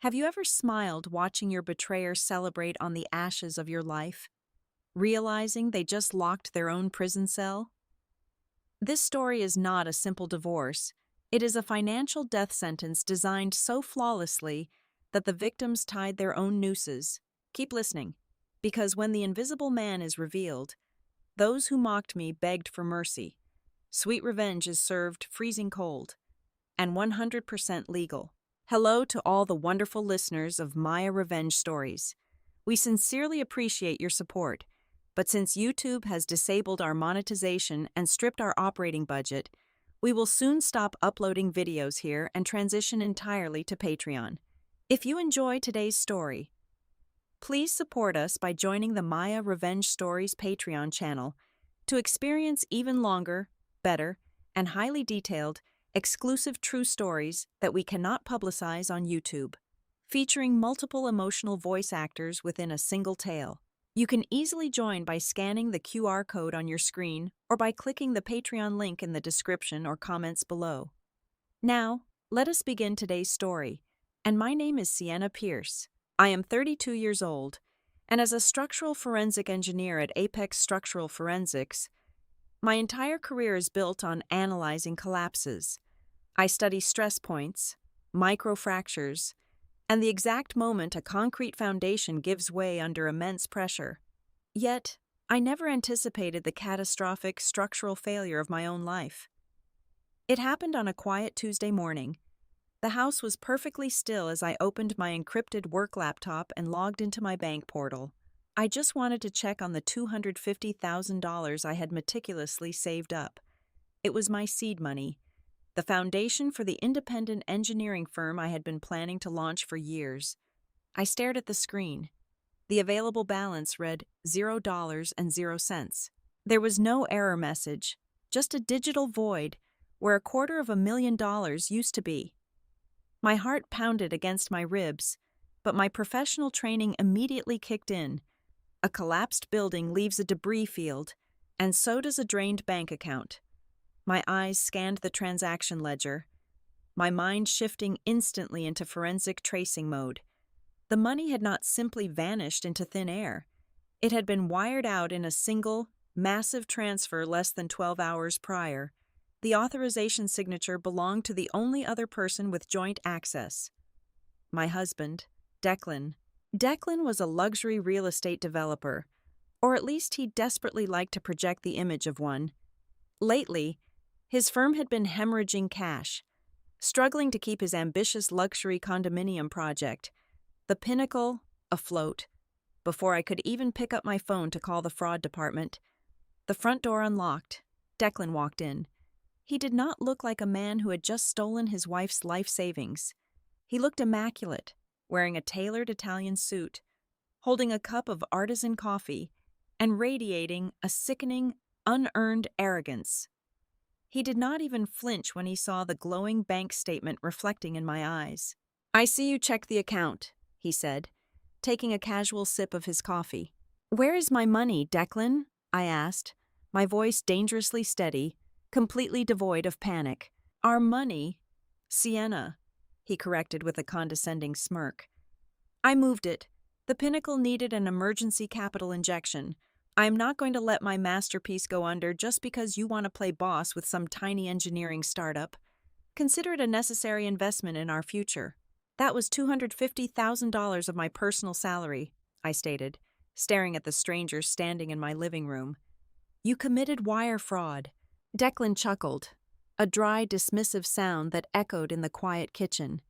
Have you ever smiled watching your betrayer celebrate on the ashes of your life, realizing they just locked their own prison cell? This story is not a simple divorce. It is a financial death sentence designed so flawlessly that the victims tied their own nooses. Keep listening, because when the invisible man is revealed, those who mocked me begged for mercy. Sweet revenge is served freezing cold and 100% legal. Hello to all the wonderful listeners of Maya Revenge Stories. We sincerely appreciate your support, but since YouTube has disabled our monetization and stripped our operating budget, we will soon stop uploading videos here and transition entirely to Patreon. If you enjoy today's story, please support us by joining the Maya Revenge Stories Patreon channel to experience even longer, better, and highly detailed exclusive true stories that we cannot publicize on YouTube, featuring multiple emotional voice actors within a single tale. You can easily join by scanning the QR code on your screen or by clicking the Patreon link in the description or comments below. Now, let us begin today's story, and my name is Sienna Pierce. I am 32 years old, and as a structural forensic engineer at Apex Structural Forensics, my entire career is built on analyzing collapses. I study stress points, microfractures, and the exact moment a concrete foundation gives way under immense pressure. Yet, I never anticipated the catastrophic structural failure of my own life. It happened on a quiet Tuesday morning. The house was perfectly still as I opened my encrypted work laptop and logged into my bank portal. I just wanted to check on the $250,000 I had meticulously saved up. It was my seed money, the foundation for the independent engineering firm I had been planning to launch for years. I stared at the screen. The available balance read $0.00. There was no error message, just a digital void where $250,000 used to be. My heart pounded against my ribs, but my professional training immediately kicked in. A collapsed building leaves a debris field, and so does a drained bank account. My eyes scanned the transaction ledger, my mind shifting instantly into forensic tracing mode. The money had not simply vanished into thin air. It had been wired out in a single, massive transfer less than 12 hours prior. The authorization signature belonged to the only other person with joint access: my husband, Declan. Declan was a luxury real estate developer, or at least he desperately liked to project the image of one. Lately, his firm had been hemorrhaging cash, struggling to keep his ambitious luxury condominium project, the Pinnacle, afloat. Before I could even pick up my phone to call the fraud department, the front door unlocked. Declan walked in. He did not look like a man who had just stolen his wife's life savings. He looked immaculate, wearing a tailored Italian suit, holding a cup of artisan coffee, and radiating a sickening, unearned arrogance. He did not even flinch when he saw the glowing bank statement reflecting in my eyes. "I see you checked the account," he said, taking a casual sip of his coffee. "Where is my money, Declan?" I asked, my voice dangerously steady, completely devoid of panic. "Our money, Sienna," he corrected with a condescending smirk. "I moved it. The Pinnacle needed an emergency capital injection. I am not going to let my masterpiece go under just because you want to play boss with some tiny engineering startup. Consider it a necessary investment in our future." "That was $250,000 of my personal salary," I stated, staring at the stranger standing in my living room. "You committed wire fraud." Declan chuckled, a dry, dismissive sound that echoed in the quiet kitchen.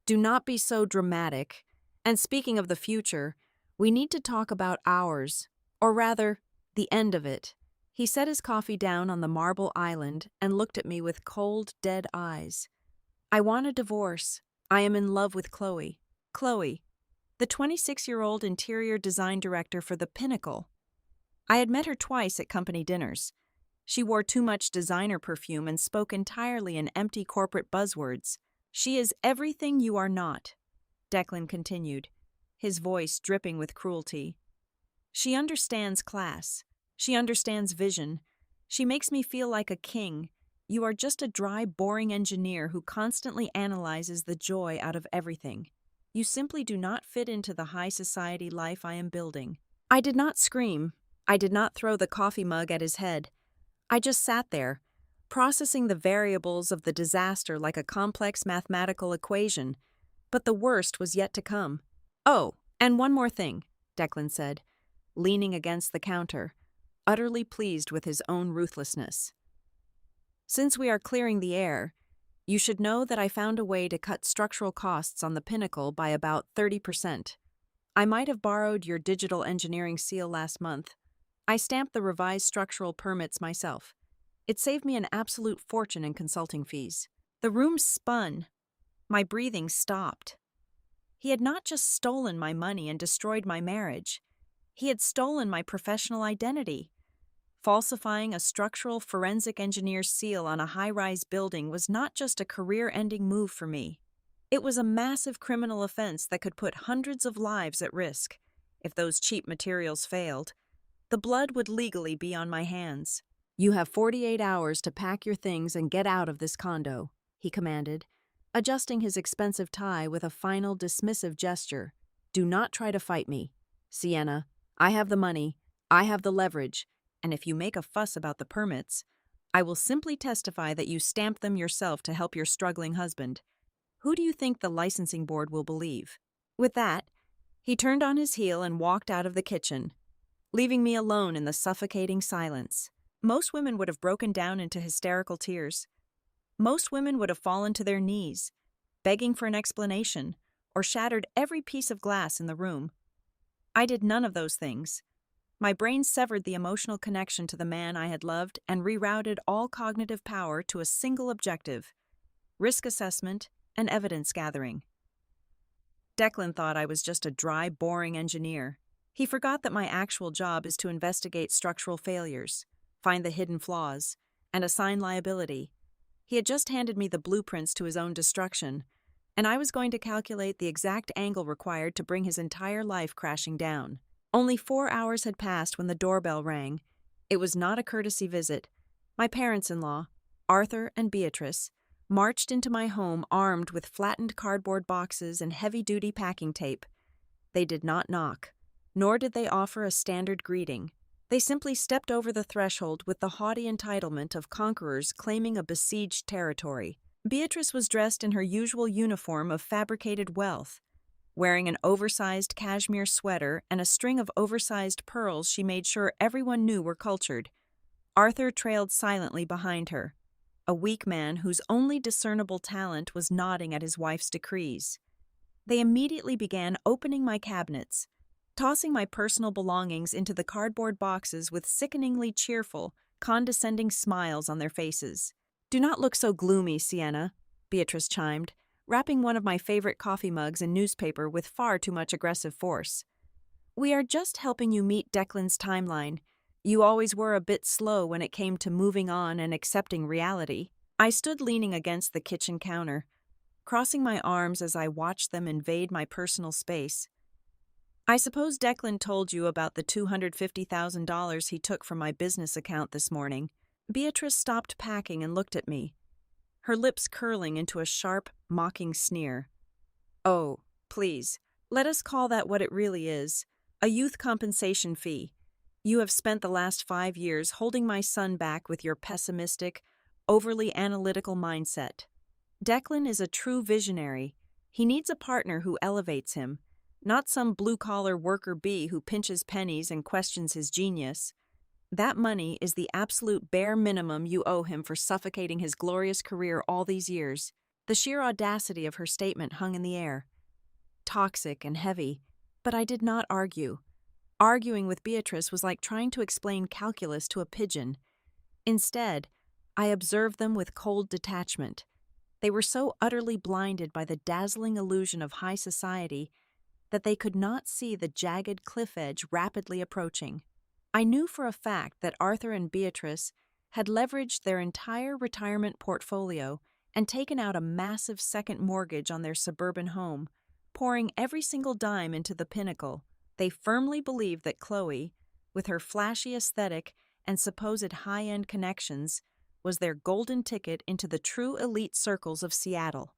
"Do not be so dramatic. And speaking of the future, we need to talk about ours, or rather, the end of it." He set his coffee down on the marble island and looked at me with cold, dead eyes. "I want a divorce. I am in love with Chloe. Chloe, the 26-year-old interior design director for the Pinnacle. I had met her twice at company dinners. She wore too much designer perfume and spoke entirely in empty corporate buzzwords. "She is everything you are not," Declan continued, his voice dripping with cruelty. "She understands class. She understands vision. She makes me feel like a king. You are just a dry, boring engineer who constantly analyzes the joy out of everything." You simply do not fit into the high society life I am building." I did not scream. I did not throw the coffee mug at his head. I just sat there, processing the variables of the disaster like a complex mathematical equation. But the worst was yet to come. "Oh, and one more thing," Declan said, leaning against the counter, utterly pleased with his own ruthlessness. "Since we are clearing the air, you should know that I found a way to cut structural costs on the Pinnacle by about 30%. I might have borrowed your digital engineering seal last month. I stamped the revised structural permits myself. It saved me an absolute fortune in consulting fees." The room spun. My breathing stopped. He had not just stolen my money and destroyed my marriage. He had stolen my professional identity. Falsifying a structural forensic engineer's seal on a high-rise building was not just a career-ending move for me. It was a massive criminal offense that could put hundreds of lives at risk. If those cheap materials failed, the blood would legally be on my hands. "You have 48 hours to pack your things and get out of this condo," he commanded, adjusting his expensive tie with a final dismissive gesture. "Do not try to fight me. Sienna, I have the money, I have the leverage, and if you make a fuss about the permits, I will simply testify that you stamped them yourself to help your struggling husband. Who do you think the licensing board will believe?" With that, he turned on his heel and walked out of the kitchen, leaving me alone in the suffocating silence. Most women would have broken down into hysterical tears. Most women would have fallen to their knees, begging for an explanation, or shattered every piece of glass in the room. I did none of those things. My brain severed the emotional connection to the man I had loved and rerouted all cognitive power to a single objective: risk assessment and evidence gathering. Declan thought I was just a dry, boring engineer. He forgot that my actual job is to investigate structural failures, find the hidden flaws, and assign liability. He had just handed me the blueprints to his own destruction, and I was going to calculate the exact angle required to bring his entire life crashing down. Only 4 hours had passed when the doorbell rang. It was not a courtesy visit. My parents-in-law, Arthur and Beatrice, marched into my home armed with flattened cardboard boxes and heavy-duty packing tape. They did not knock, nor did they offer a standard greeting. They simply stepped over the threshold with the haughty entitlement of conquerors claiming a besieged territory. Beatrice was dressed in her usual uniform of fabricated wealth. Wearing an oversized cashmere sweater and a string of oversized pearls she made sure everyone knew were cultured. Arthur trailed silently behind her, a weak man whose only discernible talent was nodding at his wife's decrees. They immediately began opening my cabinets, tossing my personal belongings into the cardboard boxes with sickeningly cheerful, condescending smiles on their faces. "Do not look so gloomy, Sienna," Beatrice chimed, wrapping one of my favorite coffee mugs in newspaper with far too much aggressive force. "We are just helping you meet Declan's timeline. You always were a bit slow when it came to moving on and accepting reality." I stood leaning against the kitchen counter, crossing my arms as I watched them invade my personal space. "I suppose Declan told you about the $250,000 he took from my business account this morning." Beatrice stopped packing and looked at me, her lips curling into a sharp, mocking sneer. "Oh, please, let us call that what it really is, a youth compensation fee. You have spent the last 5 years holding my son back with your pessimistic, overly analytical mindset. Declan is a true visionary. He needs a partner who elevates him, not some blue-collar worker bee who pinches pennies and questions his genius. That money is the absolute bare minimum you owe him for suffocating his glorious career all these years." The sheer audacity of her statement hung in the air, toxic and heavy, but I did not argue. Arguing with Beatrice was like trying to explain calculus to a pigeon. Instead, I observed them with cold detachment. They were so utterly blinded by the dazzling illusion of high society that they could not see the jagged cliff edge rapidly approaching. I knew for a fact that Arthur and Beatrice had leveraged their entire retirement portfolio and taken out a massive second mortgage on their suburban home, pouring every single dime into the Pinnacle. They firmly believed that Chloe, with her flashy aesthetic and supposed high-end connections, was their golden ticket into the true elite circles of Seattle.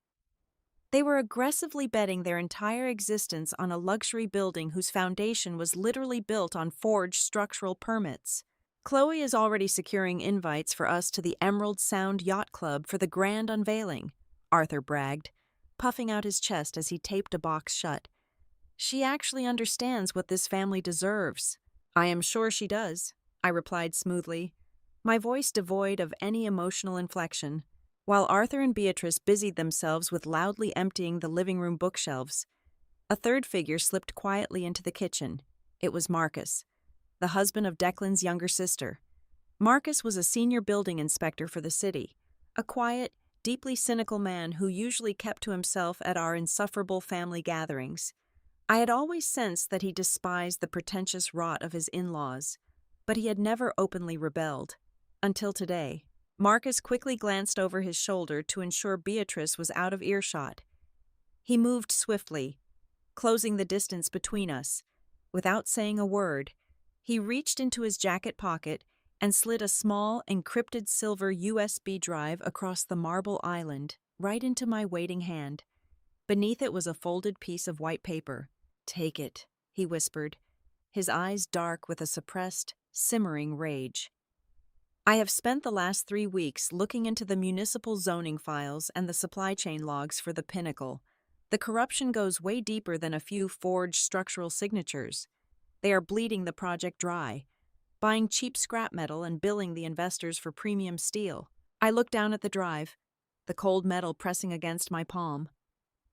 They were aggressively betting their entire existence on a luxury building whose foundation was literally built on forged structural permits. Chloe is already securing invites for us to the Emerald Sound Yacht Club for the grand unveiling, Arthur bragged, puffing out his chest as he taped a box shut. She actually understands what this family deserves. I am sure she does, I replied smoothly, my voice devoid of any emotional inflection. While Arthur and Beatrice busied themselves with loudly emptying the living room bookshelves, a third figure slipped quietly into the kitchen. It was Marcus, the husband of Declan's younger sister. Marcus was a senior building inspector for the city, a quiet, deeply cynical man who usually kept to himself at our insufferable family gatherings. I had always sensed that he despised the pretentious rot of his in-laws, but he had never openly rebelled. Until today. Marcus quickly glanced over his shoulder to ensure Beatrice was out of earshot. He moved swiftly, closing the distance between us. Without saying a word, he reached into his jacket pocket and slid a small, encrypted silver USB drive across the marble island, right into my waiting hand. Beneath it was a folded piece of white paper. "Take it," he whispered, his eyes dark with a suppressed, simmering rage. I have spent the last 3 weeks looking into the municipal zoning files and the supply chain logs for the Pinnacle. The corruption goes way deeper than a few forged structural signatures. They are bleeding the project dry, buying cheap scrap metal and billing the investors for premium steel. I looked down at the drive, the cold metal pressing against my palm.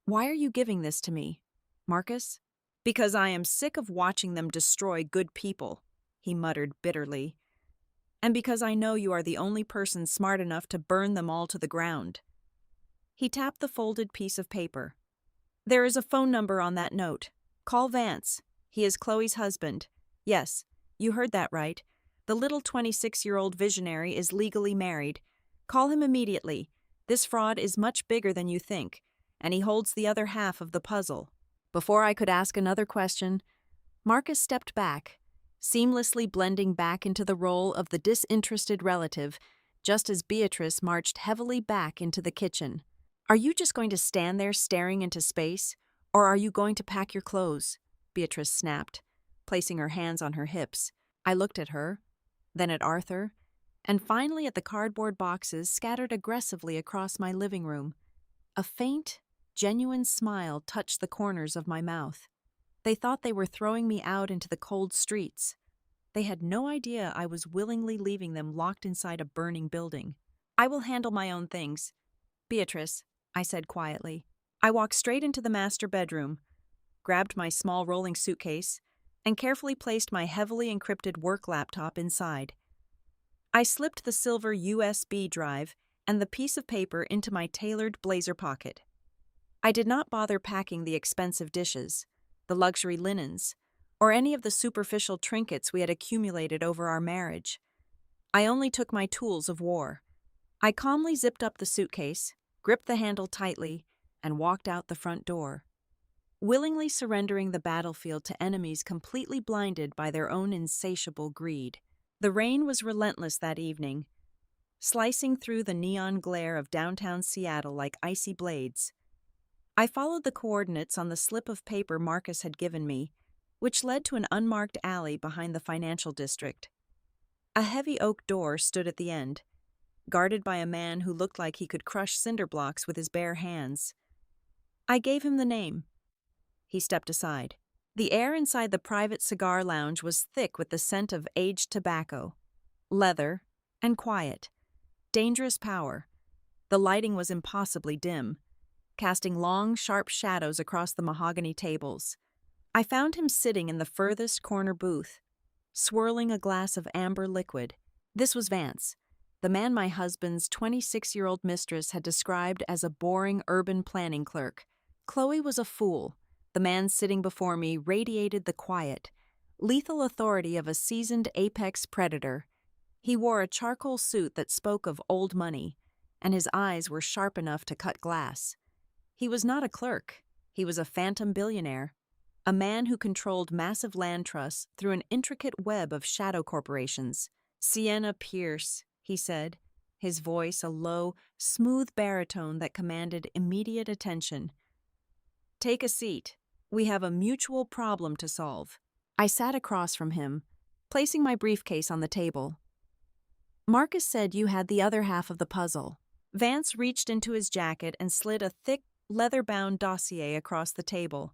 "Why are you giving this to me, Marcus?" "Because I am sick of watching them destroy good people," he muttered bitterly. "And because I know you are the only person smart enough to burn them all to the ground." He tapped the folded piece of paper. "There is a phone number on that note. Call Vance. He is Chloe's husband. Yes, you heard that right. The little 26-year-old visionary is legally married. Call him immediately. This fraud is much bigger than you think, and he holds the other half of the puzzle." Before I could ask another question, Marcus stepped back, seamlessly blending back into the role of the disinterested relative, just as Beatrice marched heavily back into the kitchen. "Are you just going to stand there staring into space, or are you going to pack your clothes?" Beatrice snapped, placing her hands on her hips. I looked at her, then at Arthur, and finally at the cardboard boxes scattered aggressively across my living room. A faint, genuine smile touched the corners of my mouth. They thought they were throwing me out into the cold streets. They had no idea I was willingly leaving them locked inside a burning building. "I will handle my own things. Beatrice," I said quietly. I walked straight into the master bedroom, grabbed my small rolling suitcase, and carefully placed my heavily encrypted work laptop inside. I slipped the silver USB drive and the piece of paper into my tailored blazer pocket. I did not bother packing the expensive dishes, the luxury linens, or any of the superficial trinkets we had accumulated over our marriage. I only took my tools of war. I calmly zipped up the suitcase, gripped the handle tightly, and walked out the front door, willingly surrendering the battlefield to enemies completely blinded by their own insatiable greed. The rain was relentless that evening, slicing through the neon glare of downtown Seattle like icy blades. I followed the coordinates on the slip of paper Marcus had given me, which led to an unmarked alley behind the financial district. A heavy oak door stood at the end, guarded by a man who looked like he could crush cinder blocks with his bare hands. I gave him the name. He stepped aside. The air inside the private cigar lounge was thick with the scent of aged tobacco, leather, and quiet. Dangerous power. The lighting was impossibly dim, casting long, sharp shadows across the mahogany tables. I found him sitting in the furthest corner booth, swirling a glass of amber liquid. This was Vance, the man my husband's 26-year-old mistress had described as a boring urban planning clerk. Chloe was a fool. The man sitting before me radiated the quiet, lethal authority of a seasoned apex predator. He wore a charcoal suit that spoke of old money, and his eyes were sharp enough to cut glass. He was not a clerk. He was a phantom billionaire, a man who controlled massive land trusts through an intricate web of shadow corporations. "Sienna Pierce," he said, his voice a low, smooth baritone that commanded immediate attention. Take a seat. We have a mutual problem to solve. I sat across from him, placing my briefcase on the table. Marcus said you had the other half of the puzzle. Vance reached into his jacket and slid a thick, leather-bound dossier across the table.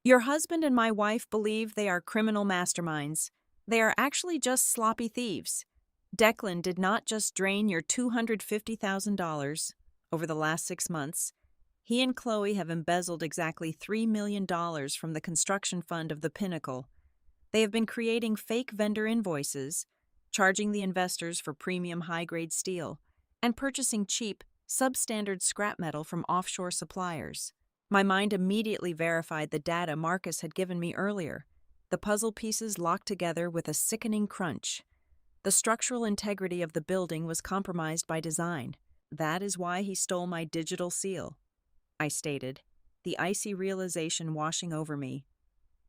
Your husband and my wife believe they are criminal masterminds. They are actually just sloppy thieves. Declan did not just drain your $250,000 over the last 6 months. He and Chloe have embezzled exactly $3 million from the construction fund of the Pinnacle. They have been creating fake vendor invoices, charging the investors for premium high-grade steel, and purchasing cheap, substandard scrap metal from offshore suppliers. My mind immediately verified the data Marcus had given me earlier. The puzzle pieces locked together with a sickening crunch. The structural integrity of the building was compromised by design. That is why he stole my digital seal, I stated, the icy realization washing over me.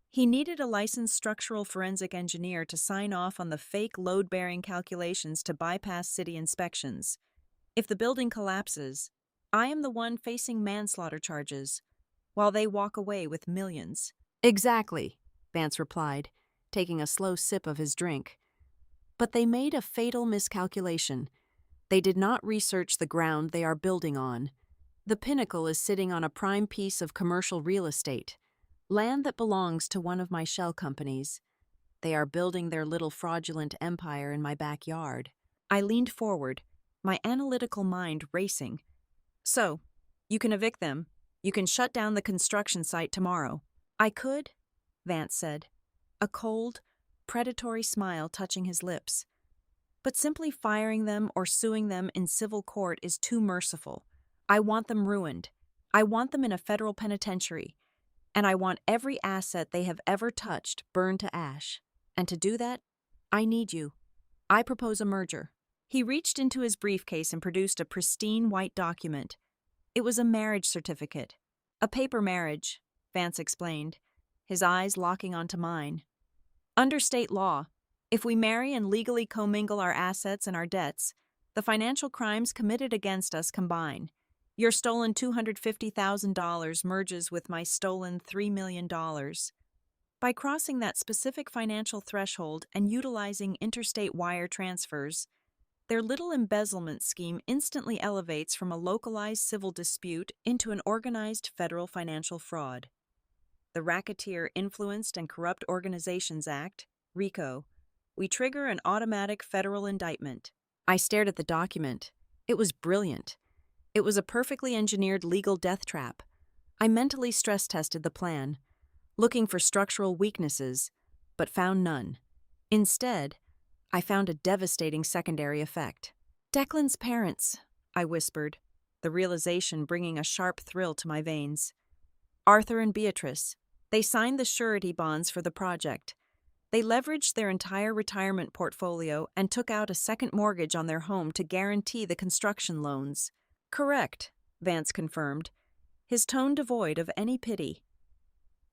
He needed a licensed structural forensic engineer to sign off on the fake load-bearing calculations to bypass city inspections. If the building collapses, I am the one facing manslaughter charges, while they walk away with millions. Exactly, Vance replied, taking a slow sip of his drink. But they made a fatal miscalculation. They did not research the ground they are building on. The Pinnacle is sitting on a prime piece of commercial real estate, land that belongs to one of my shell companies. They are building their little fraudulent empire in my backyard. I leaned forward, my analytical mind racing. So, you can evict them. You can shut down the construction site tomorrow. I could, Vance said, a cold, predatory smile touching his lips. But simply firing them or suing them in civil court is too merciful. I want them ruined. I want them in a federal penitentiary. And I want every asset they have ever touched burned to ash. And to do that, I need you. I propose a merger. He reached into his briefcase and produced a pristine white document. It was a marriage certificate. A paper marriage, Vance explained, his eyes locking onto mine. Under state law, if we marry and legally commingle our assets and our debts, the financial crimes committed against us combine. Your stolen $250,000 merges with my stolen $3 million. By crossing that specific financial threshold and utilizing interstate wire transfers, their little embezzlement scheme instantly elevates from a localized civil dispute into an organized federal financial fraud. The Racketeer Influenced and Corrupt Organizations Act, RICO. We trigger an automatic federal indictment. I stared at the document. It was brilliant. It was a perfectly engineered legal death trap. I mentally stress-tested the plan, looking for structural weaknesses, but found none. Instead, I found a devastating secondary effect. Declan's parents, I whispered, the realization bringing a sharp thrill to my veins. Arthur and Beatrice. They signed the surety bonds for the project. They leveraged their entire retirement portfolio and took out a second mortgage on their home to guarantee the construction loans. Correct, Vance confirmed, his tone devoid of any pity.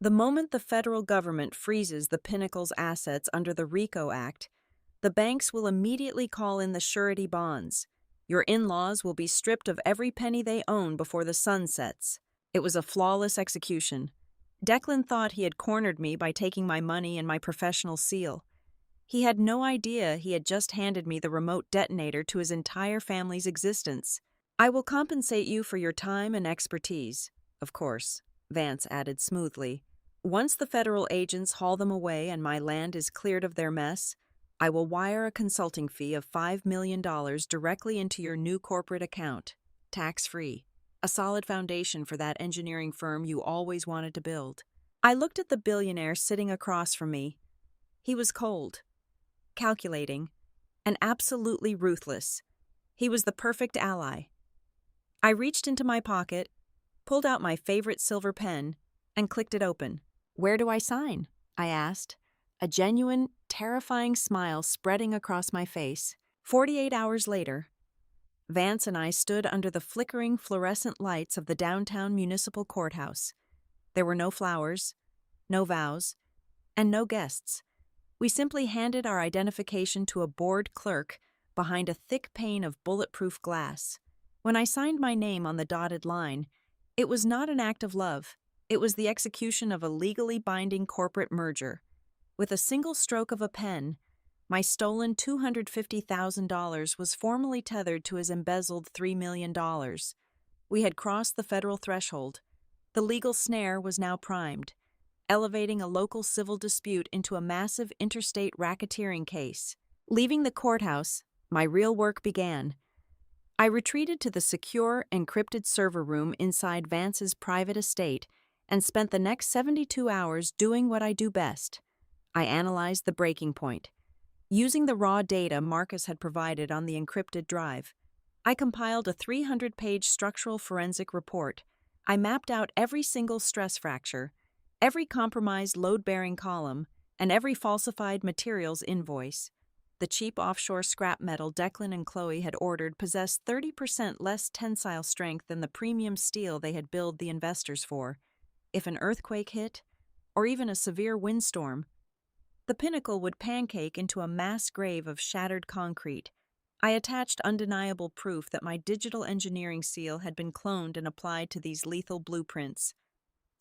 The moment the federal government freezes the Pinnacle's assets under the RICO Act, the banks will immediately call in the surety bonds. Your in-laws will be stripped of every penny they own before the sun sets. It was a flawless execution. Declan thought he had cornered me by taking my money and my professional seal. He had no idea he had just handed me the remote detonator to his entire family's existence. I will compensate you for your time and expertise, of course, Vance added smoothly. Once the federal agents haul them away and my land is cleared of their mess, I will wire a consulting fee of $5 million directly into your new corporate account, tax-free. A solid foundation for that engineering firm you always wanted to build. I looked at the billionaire sitting across from me. He was cold, calculating, and absolutely ruthless. He was the perfect ally. I reached into my pocket, pulled out my favorite silver pen, and clicked it open. Where do I sign? I asked, a genuine, terrifying smile spreading across my face. 48 hours later, Vance and I stood under the flickering fluorescent lights of the downtown municipal courthouse. There were no flowers, no vows, and no guests. We simply handed our identification to a bored clerk behind a thick pane of bulletproof glass. When I signed my name on the dotted line, it was not an act of love. It was the execution of a legally binding corporate merger. With a single stroke of a pen, my stolen $250,000 was formally tethered to his embezzled $3 million. We had crossed the federal threshold. The legal snare was now primed, elevating a local civil dispute into a massive interstate racketeering case. Leaving the courthouse, my real work began. I retreated to the secure, encrypted server room inside Vance's private estate and spent the next 72 hours doing what I do best. I analyzed the breaking point. Using the raw data Marcus had provided on the encrypted drive, I compiled a 300-page structural forensic report. I mapped out every single stress fracture, every compromised load-bearing column, and every falsified materials invoice. The cheap offshore scrap metal Declan and Chloe had ordered possessed 30% less tensile strength than the premium steel they had billed the investors for. If an earthquake hit, or even a severe windstorm, the pinnacle would pancake into a mass grave of shattered concrete. I attached undeniable proof that my digital engineering seal had been cloned and applied to these lethal blueprints.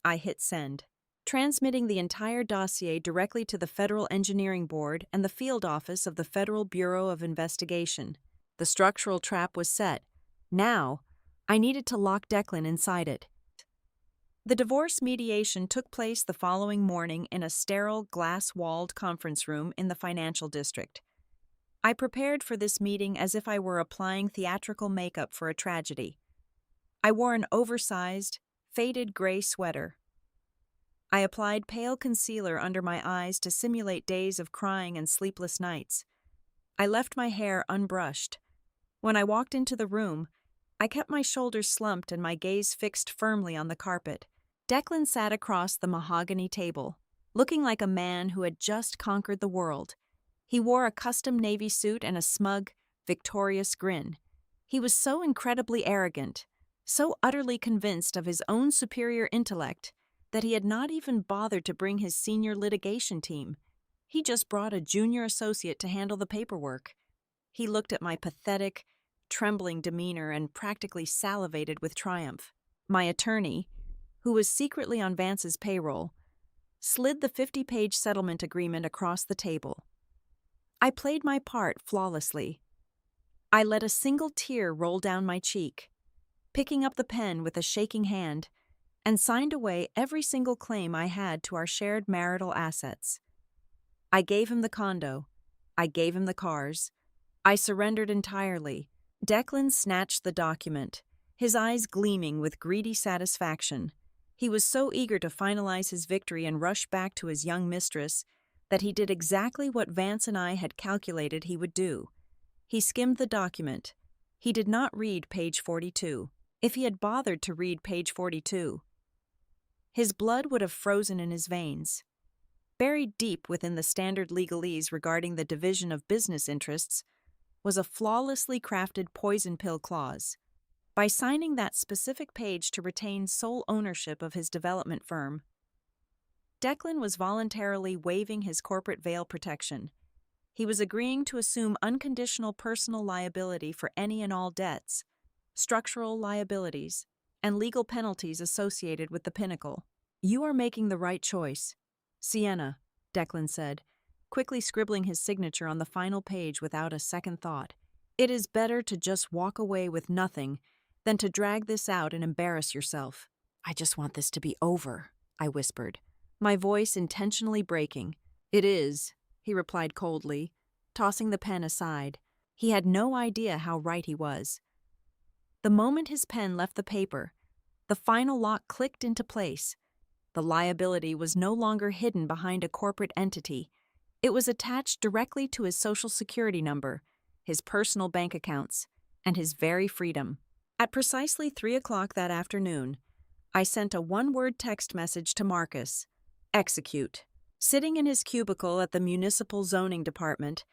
I hit send, transmitting the entire dossier directly to the Federal Engineering Board and the field office of the Federal Bureau of Investigation. The structural trap was set. Now, I needed to lock Declan inside it. The divorce mediation took place the following morning in a sterile, glass-walled conference room in the financial district. I prepared for this meeting as if I were applying theatrical makeup for a tragedy. I wore an oversized, faded gray sweater. I applied pale concealer under my eyes to simulate days of crying and sleepless nights. I left my hair unbrushed. When I walked into the room, I kept my shoulders slumped and my gaze fixed firmly on the carpet. Declan sat across the mahogany table, looking like a man who had just conquered the world. He wore a custom navy suit and a smug, victorious grin. He was so incredibly arrogant, so utterly convinced of his own superior intellect, that he had not even bothered to bring his senior litigation team. He just brought a junior associate to handle the paperwork. He looked at my pathetic, trembling demeanor and practically salivated with triumph. My attorney, who was secretly on Vance's payroll, slid the 50-page settlement agreement across the table. I played my part flawlessly. I let a single tear roll down my cheek, picking up the pen with a shaking hand, and signed away every single claim I had to our shared marital assets. I gave him the condo. I gave him the cars. I surrendered entirely. Declan snatched the document, his eyes gleaming with greedy satisfaction. He was so eager to finalize his victory and rush back to his young mistress that he did exactly what Vance and I had calculated he would do. He skimmed the document. He did not read page 42. If he had bothered to read page 42, his blood would have frozen in his veins. Buried deep within the standard legalese regarding the division of business interests was a flawlessly crafted poison pill clause. By signing that specific page to retain sole ownership of his development firm, Declan was voluntarily waiving his corporate veil protection. He was agreeing to assume unconditional personal liability for any and all debts, structural liabilities, and legal penalties associated with the pinnacle. "You are making the right choice, Sienna," Declan said, quickly scribbling his signature on the final page without a second thought. "It is better to just walk away with nothing than to drag this out and embarrass yourself." "I just want this to be over," I whispered, my voice intentionally breaking. "It is," he replied coldly, tossing the pen aside. He had no idea how right he was. The moment his pen left the paper, the final lock clicked into place. The liability was no longer hidden behind a corporate entity. It was attached directly to his social security number, his personal bank accounts, and his very freedom. At precisely 3 o'clock that afternoon, I sent a one-word text message to Marcus: execute. Sitting in his cubicle at the municipal zoning department,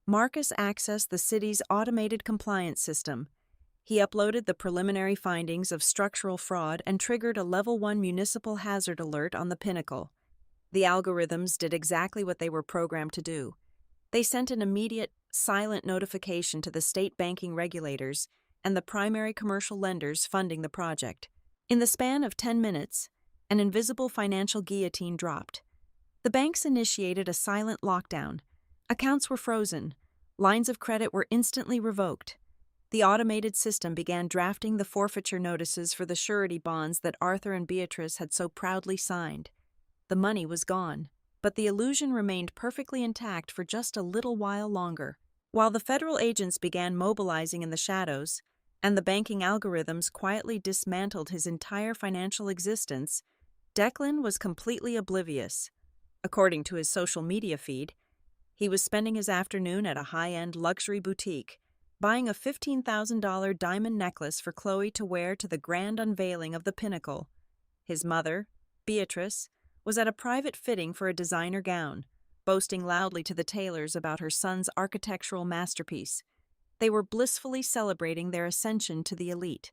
Marcus accessed the city's automated compliance system. He uploaded the preliminary findings of structural fraud and triggered a Level 1 municipal hazard alert on the pinnacle. The algorithms did exactly what they were programmed to do. They sent an immediate, silent notification to the state banking regulators and the primary commercial lenders funding the project. In the span of 10 minutes, An invisible financial guillotine dropped. The banks initiated a silent lockdown. Accounts were frozen. Lines of credit were instantly revoked. The automated system began drafting the forfeiture notices for the surety bonds that Arthur and Beatrice had so proudly signed. The money was gone, but the illusion remained perfectly intact for just a little while longer. While the federal agents began mobilizing in the shadows, and the banking algorithms quietly dismantled his entire financial existence, Declan was completely oblivious. According to his social media feed, he was spending his afternoon at a high-end luxury boutique, buying a $15,000 diamond necklace for Chloe to wear to the grand unveiling of the pinnacle. His mother, Beatrice, was at a private fitting for a designer gown, boasting loudly to the tailors about her son's architectural masterpiece. They were blissfully celebrating their ascension to the elite,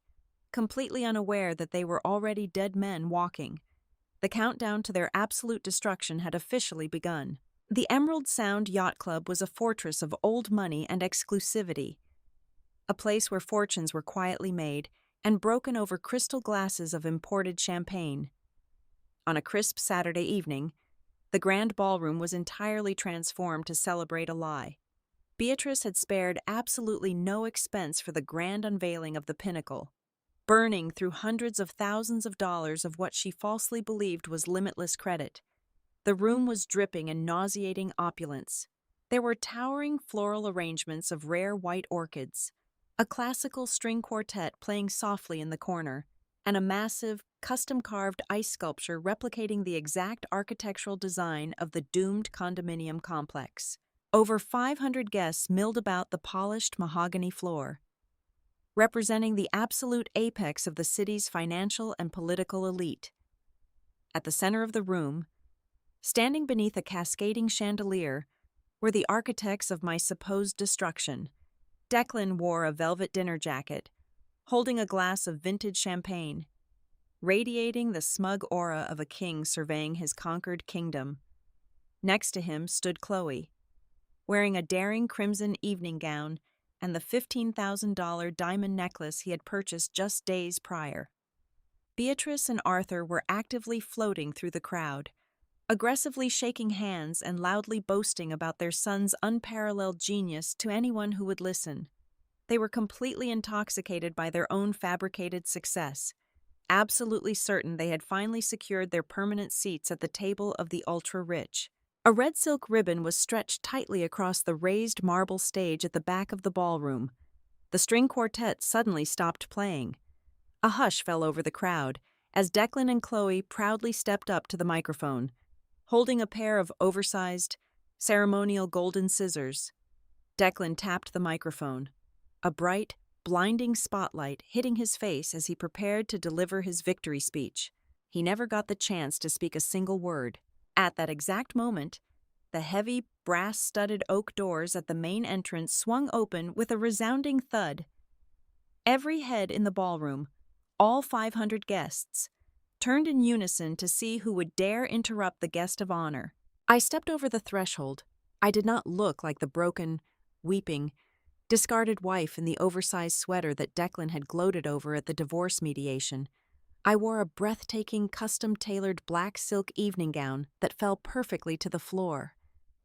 completely unaware that they were already dead men walking. The countdown to their absolute destruction had officially begun. The Emerald Sound Yacht Club was a fortress of old money and exclusivity, a place where fortunes were quietly made and broken over crystal glasses of imported champagne. On a crisp Saturday evening, the grand ballroom was entirely transformed to celebrate a lie. Beatrice had spared absolutely no expense for the grand unveiling of the pinnacle, burning through hundreds of thousands of dollars of what she falsely believed was limitless credit. The room was dripping in nauseating opulence. There were towering floral arrangements of rare white orchids, a classical string quartet playing softly in the corner, and a massive, custom-carved ice sculpture replicating the exact architectural design of the doomed condominium complex. Over 500 guests milled about the polished mahogany floor, representing the absolute apex of the city's financial and political elite. At the center of the room, standing beneath a cascading chandelier, were the architects of my supposed destruction. Declan wore a velvet dinner jacket, holding a glass of vintage champagne, radiating the smug aura of a king surveying his conquered kingdom. Next to him stood Chloe, wearing a daring crimson evening gown and the $15,000 diamond necklace he had purchased just days prior. Beatrice and Arthur were actively floating through the crowd, aggressively shaking hands and loudly boasting about their son's unparalleled genius to anyone who would listen. They were completely intoxicated by their own fabricated success, absolutely certain they had finally secured their permanent seats at the table of the ultra-rich. A red silk ribbon was stretched tightly across the raised marble stage at the back of the ballroom. The string quartet suddenly stopped playing. A hush fell over the crowd as Declan and Chloe proudly stepped up to the microphone, holding a pair of oversized, ceremonial golden scissors. Declan tapped the microphone, a bright, blinding spotlight hitting his face as he prepared to deliver his victory speech. He never got the chance to speak a single word. At that exact moment, the heavy, brass-studded oak doors at the main entrance swung open with a resounding thud. Every head in the ballroom, all 500 guests, turned in unison to see who would dare interrupt the guest of honor. I stepped over the threshold. I did not look like the broken, weeping, discarded wife in the oversized sweater that Declan had gloated over at the divorce mediation. I wore a breathtaking, custom-tailored black silk evening gown that fell perfectly to the floor.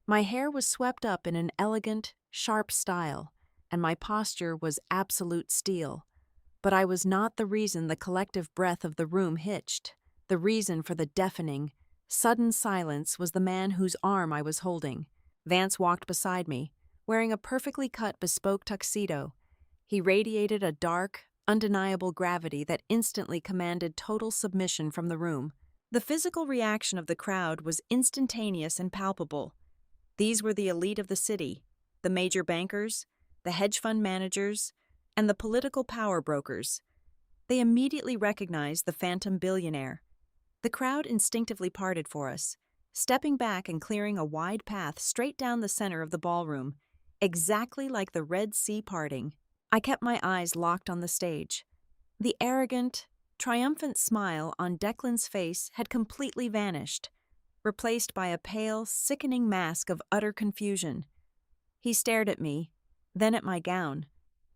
My hair was swept up in an elegant, sharp style, and my posture was absolute steel. But I was not the reason the collective breath of the room hitched. The reason for the deafening, sudden silence was the man whose arm I was holding. Vance walked beside me, wearing a perfectly cut bespoke tuxedo. He radiated a dark, undeniable gravity that instantly commanded total submission from the room. The physical reaction of the crowd was instantaneous and palpable. These were the elite of the city, the major bankers, the hedge fund managers, and the political power brokers. They immediately recognized the phantom billionaire. The crowd instinctively parted for us, stepping back and clearing a wide path straight down the center of the ballroom, exactly like the Red Sea parting. I kept my eyes locked on the stage. The arrogant, triumphant smile on Declan's face had completely vanished, replaced by a pale, sickening mask of utter confusion. He stared at me, then at my gown,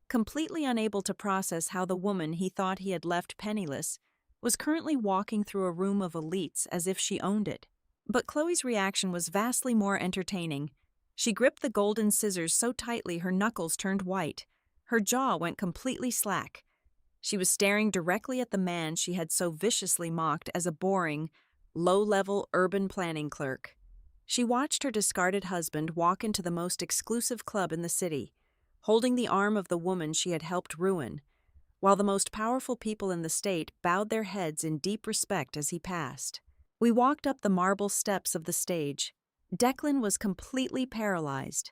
completely unable to process how the woman he thought he had left penniless was currently walking through a room of elites as if she owned it. But Chloe's reaction was vastly more entertaining. She gripped the golden scissors so tightly her knuckles turned white. Her jaw went completely slack. She was staring directly at the man she had so viciously mocked as a boring, low-level urban planning clerk. She watched her discarded husband walk into the most exclusive club in the city, holding the arm of the woman she had helped ruin, while the most powerful people in the state bowed their heads in deep respect as he passed. We walked up the marble steps of the stage. Declan was completely paralyzed.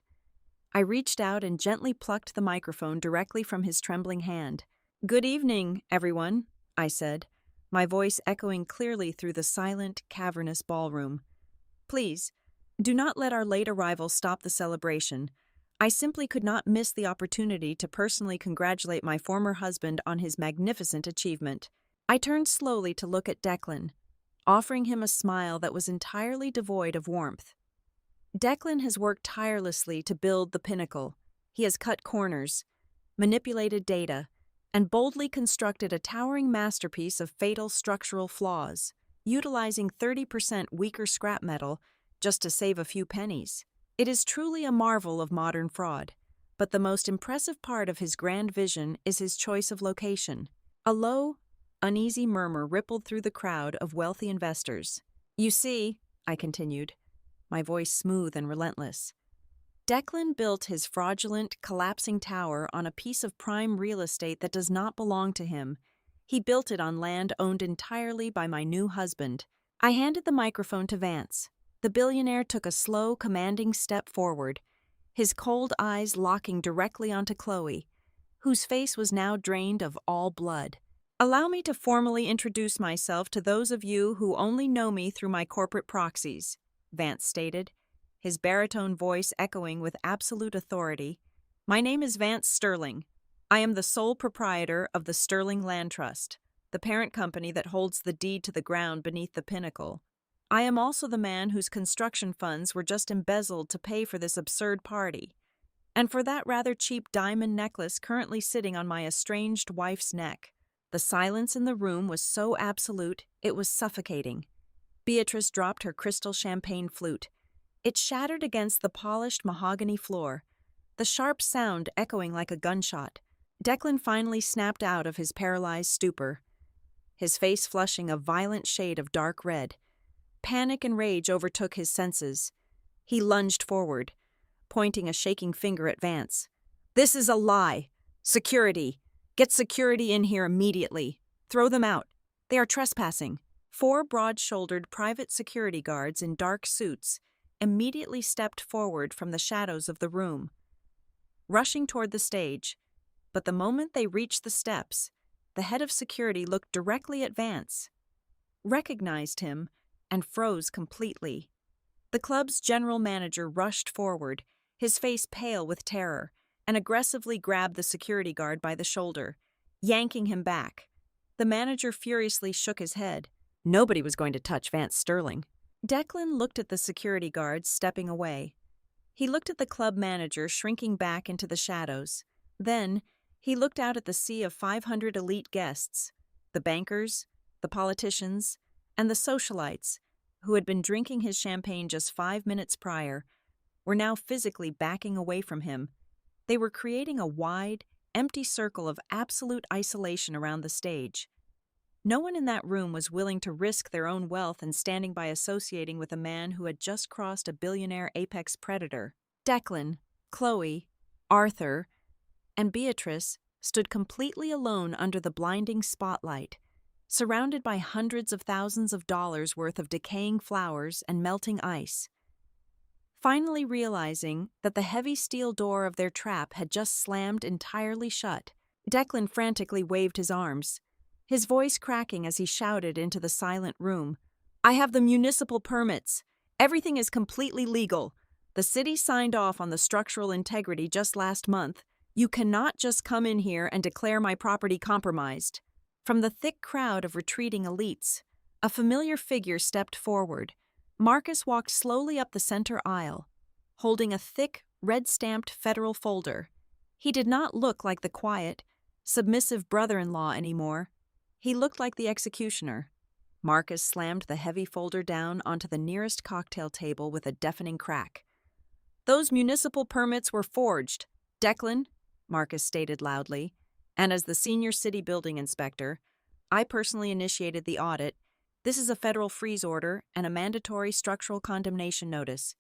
I reached out and gently plucked the microphone directly from his trembling hand. "Good evening, everyone," I said, my voice echoing clearly through the silent, cavernous ballroom. "Please, do not let our late arrival stop the celebration. I simply could not miss the opportunity to personally congratulate my former husband on his magnificent achievement." I turned slowly to look at Declan, offering him a smile that was entirely devoid of warmth. Declan has worked tirelessly to build the pinnacle. He has cut corners, manipulated data, and boldly constructed a towering masterpiece of fatal structural flaws, utilizing 30% weaker scrap metal just to save a few pennies. It is truly a marvel of modern fraud, but the most impressive part of his grand vision is his choice of location. A low, uneasy murmur rippled through the crowd of wealthy investors. "You see," I continued, my voice smooth and relentless, "Declan built his fraudulent, collapsing tower on a piece of prime real estate that does not belong to him. He built it on land owned entirely by my new husband." I handed the microphone to Vance. The billionaire took a slow, commanding step forward, his cold eyes locking directly onto Chloe, whose face was now drained of all blood. "Allow me to formally introduce myself to those of you who only know me through my corporate proxies," Vance stated, his baritone voice echoing with absolute authority. "My name is Vance Sterling. I am the sole proprietor of the Sterling Land Trust, the parent company that holds the deed to the ground beneath the pinnacle. I am also the man whose construction funds were just embezzled to pay for this absurd party, and for that rather cheap diamond necklace currently sitting on my estranged wife's neck." The silence in the room was so absolute, it was suffocating. Beatrice dropped her crystal champagne flute. It shattered against the polished mahogany floor, the sharp sound echoing like a gunshot. Declan finally snapped out of his paralyzed stupor, his face flushing a violent shade of dark red. Panic and rage overtook his senses. He lunged forward, pointing a shaking finger at Vance. "This is a lie! Security! Get security in here immediately! Throw them out! They are trespassing!" 4 broad-shouldered private security guards in dark suits immediately stepped forward from the shadows of the room, rushing toward the stage. But the moment they reached the steps, the head of security looked directly at Vance, recognized him, and froze completely. The club's general manager rushed forward, his face pale with terror, and aggressively grabbed the security guard by the shoulder, yanking him back. The manager furiously shook his head. Nobody was going to touch Vance Sterling. Declan looked at the security guards stepping away. He looked at the club manager shrinking back into the shadows. Then, he looked out at the sea of 500 elite guests, the bankers, the politicians, and the socialites, who had been drinking his champagne just 5 minutes prior, were now physically backing away from him. They were creating a wide, empty circle of absolute isolation around the stage. No one in that room was willing to risk their own wealth and standing by associating with a man who had just crossed a billionaire apex predator. Declan, Chloe, Arthur, and Beatrice stood completely alone under the blinding spotlight, surrounded by hundreds of thousands of dollars worth of decaying flowers and melting ice. Finally realizing that the heavy steel door of their trap had just slammed entirely shut, Declan frantically waved his arms, his voice cracking as he shouted into the silent room. "I have the municipal permits. Everything is completely legal. The city signed off on the structural integrity just last month. You cannot just come in here and declare my property compromised." From the thick crowd of retreating elites, a familiar figure stepped forward. Marcus walked slowly up the center aisle, holding a thick, red-stamped federal folder. He did not look like the quiet, submissive brother-in-law anymore. He looked like the executioner. Marcus slammed the heavy folder down onto the nearest cocktail table with a deafening crack. "Those municipal permits were forged, Declan," Marcus stated loudly, "and as the senior city building inspector, I personally initiated the audit. This is a federal freeze order and a mandatory structural condemnation notice.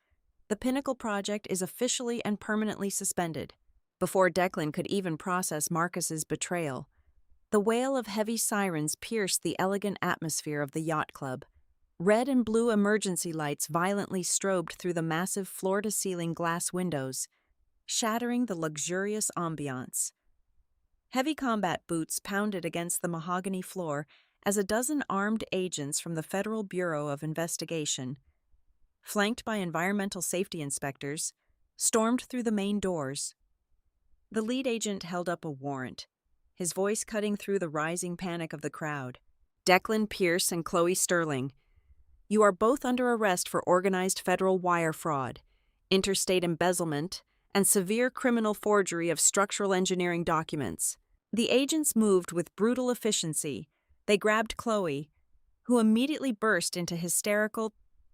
The Pinnacle project is officially and permanently suspended." Before Declan could even process Marcus's betrayal, the wail of heavy sirens pierced the elegant atmosphere of the yacht club. Red and blue emergency lights violently strobed through the massive floor-to-ceiling glass windows, shattering the luxurious ambiance. Heavy combat boots pounded against the mahogany floor as a dozen armed agents from the Federal Bureau of Investigation, flanked by environmental safety inspectors, stormed through the main doors. The lead agent held up a warrant, his voice cutting through the rising panic of the crowd. "Declan Pierce and Chloe Sterling, you are both under arrest for organized federal wire fraud, interstate embezzlement, and severe criminal forgery of structural engineering documents." The agents moved with brutal efficiency. They grabbed Chloe, who immediately burst into hysterical,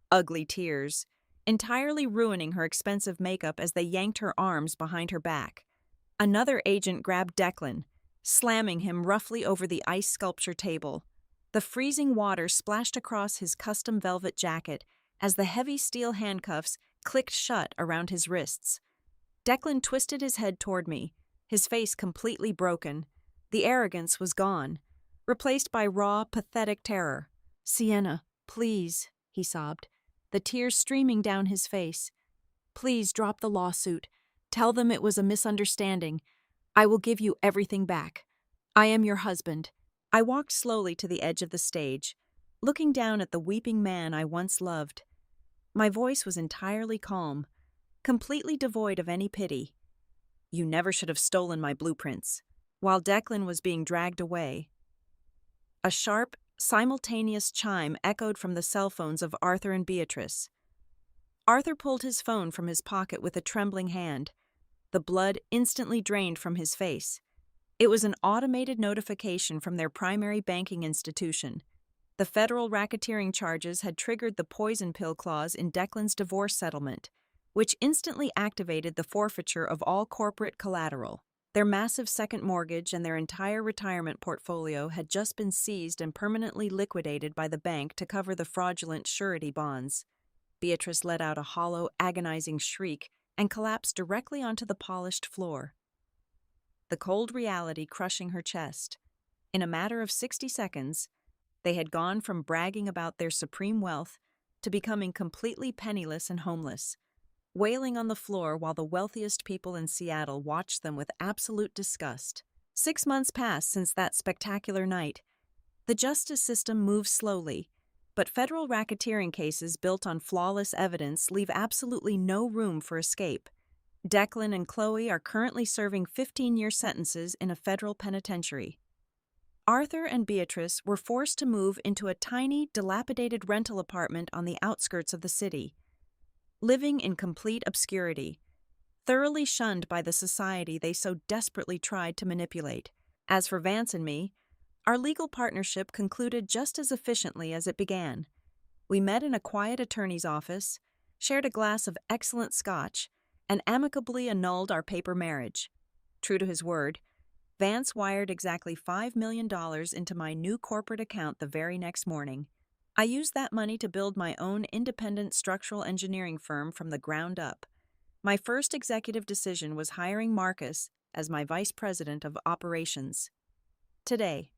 ugly tears, entirely ruining her expensive makeup as they yanked her arms behind her back. Another agent grabbed Declan, slamming him roughly over the ice sculpture table. The freezing water splashed across his custom velvet jacket as the heavy steel handcuffs clicked shut around his wrists. Declan twisted his head toward me, his face completely broken. The arrogance was gone, replaced by raw, pathetic terror. "Sienna, please," he sobbed, the tears streaming down his face. "Please drop the lawsuit. Tell them it was a misunderstanding. I will give you everything back. I am your husband." I walked slowly to the edge of the stage, looking down at the weeping man I once loved. My voice was entirely calm, completely devoid of any pity. "You never should have stolen my blueprints." While Declan was being dragged away, a sharp, simultaneous chime echoed from the cell phones of Arthur and Beatrice. Arthur pulled his phone from his pocket with a trembling hand. The blood instantly drained from his face. It was an automated notification from their primary banking institution. The federal racketeering charges had triggered the poison pill clause in Declan's divorce settlement, which instantly activated the forfeiture of all corporate collateral. Their massive second mortgage and their entire retirement portfolio had just been seized and permanently liquidated by the bank to cover the fraudulent surety bonds. Beatrice let out a hollow, agonizing shriek and collapsed directly onto the polished floor, the cold reality crushing her chest. In a matter of 60 seconds, they had gone from bragging about their supreme wealth to becoming completely penniless and homeless, wailing on the floor while the wealthiest people in Seattle watched them with absolute disgust. 6 months passed since that spectacular night. The justice system moves slowly, but federal racketeering cases built on flawless evidence leave absolutely no room for escape. Declan and Chloe are currently serving 15-year sentences in a federal penitentiary. Arthur and Beatrice were forced to move into a tiny, dilapidated rental apartment on the outskirts of the city, living in complete obscurity, thoroughly shunned by the society they so desperately tried to manipulate. As for Vance and me, our legal partnership concluded just as efficiently as it began. We met in a quiet attorney's office, shared a glass of excellent scotch, and amicably annulled our paper marriage. True to his word, Vance wired exactly $5 million into my new corporate account the very next morning. I used that money to build my own independent structural engineering firm from the ground up. My first executive decision was hiring Marcus as my vice president of operations. Today,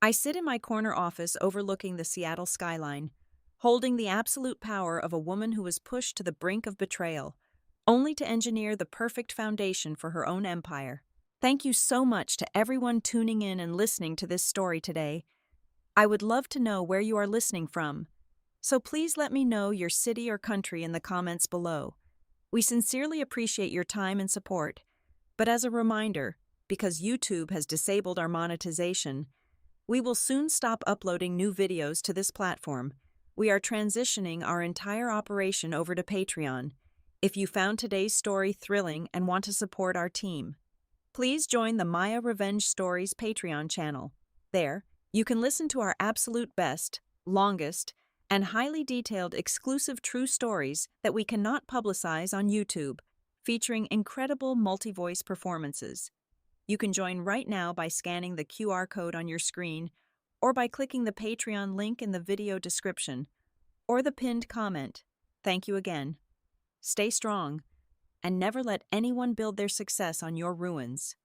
I sit in my corner office overlooking the Seattle skyline, holding the absolute power of a woman who was pushed to the brink of betrayal, only to engineer the perfect foundation for her own empire. Thank you so much to everyone tuning in and listening to this story today. I would love to know where you are listening from, so please let me know your city or country in the comments below. We sincerely appreciate your time and support, but as a reminder, because YouTube has disabled our monetization, we will soon stop uploading new videos to this platform. We are transitioning our entire operation over to Patreon. If you found today's story thrilling and want to support our team, please join the Maya Revenge Stories Patreon channel. There, You can listen to our absolute best, longest, and highly detailed exclusive true stories that we cannot publicize on YouTube, featuring incredible multi-voice performances. You can join right now by scanning the QR code on your screen or by clicking the Patreon link in the video description or the pinned comment. Thank you again. Stay strong and never let anyone build their success on your ruins.